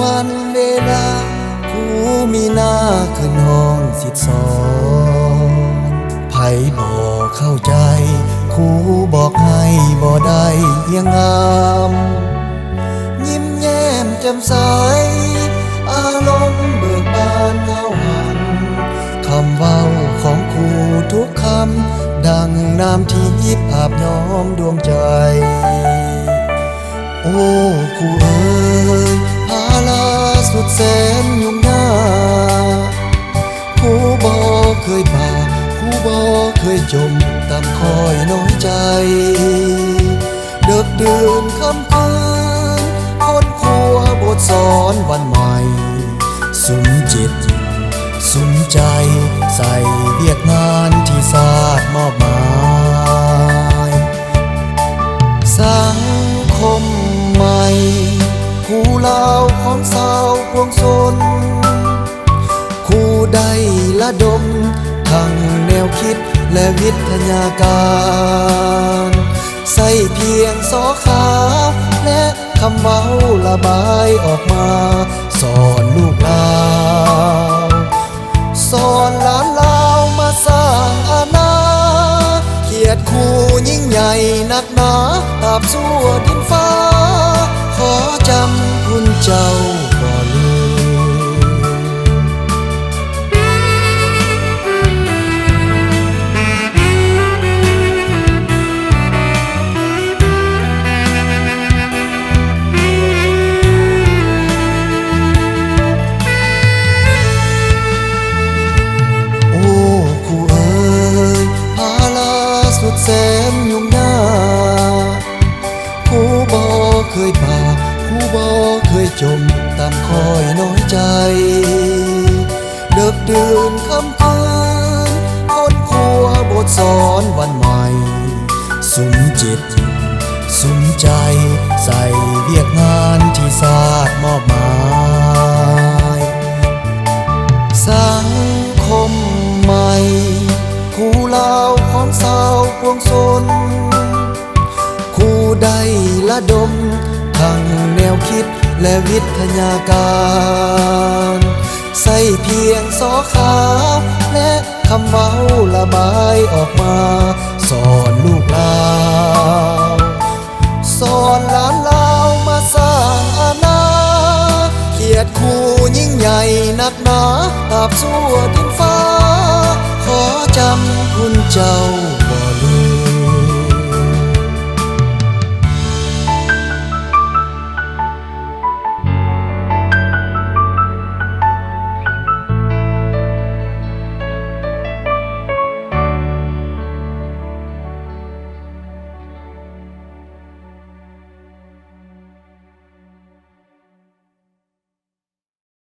วันเวลาผู้มีหน้าขึ้นห้องสิทธิสอนไผบอกเข้าใจครูบอกให้บ่ได้เอียงงามยิ้มแย้มแจ่มใสอารมณ์เบิกบานเงาหันคำเว้าของครูทุกคำดังน้ำที่อาบย้อมดวงใจโอ้ครูเอ๋ยภาลาสุดแสนยุ่งยากครูบ่เคยป่าครูบ่เคยจมตามคอยน้อยใจเดึกดื่นค่ำคืนคนครัวบทสอนวันใหม่สุมจิตสุมใจใส่เวียกงานที่ศาสตร์มอบหมายสังคมใหม่ผู้เล่าของสาวพวงสนคู่ได้ละดมทั้งแนวคิดและวิทยาการใส่เพียงสอขาวและคำเว้าระบายออกมาสอนลูกหลานสอนหลานลาวมาสร้างอาณาเกียรติคู่ยิ่งใหญ่นักหนาตราบชั่วดินฟ้าขอจำคุณเจ้าบ่ลืมโอ้ครูเอ๋ยภาลาสุดแสนยุ่งยากครูบ่เคยป่าครูบ่เคยจมตามคอยน้อยใจเดึกดื่นค่ำคืนคนครัวบทสอนวันใหม่สุมจิตสุมใจใส่เวียกงานที่ศาสตร์มอบหมายสังคมใหม่คู่เล่าของสาวพวงสนคู่ได้ละดมทั้งแนวคิดและวิทยาการใส่เพียงสอขาวและคำเว้าระบายออกมาสอนลูกหลานสอนหลานลาวมาสร้างอาณาเกียรติคู่ยิ่งใหญ่นักหนาตราบชั่วดินฟ้าขอจำคุณเจ้า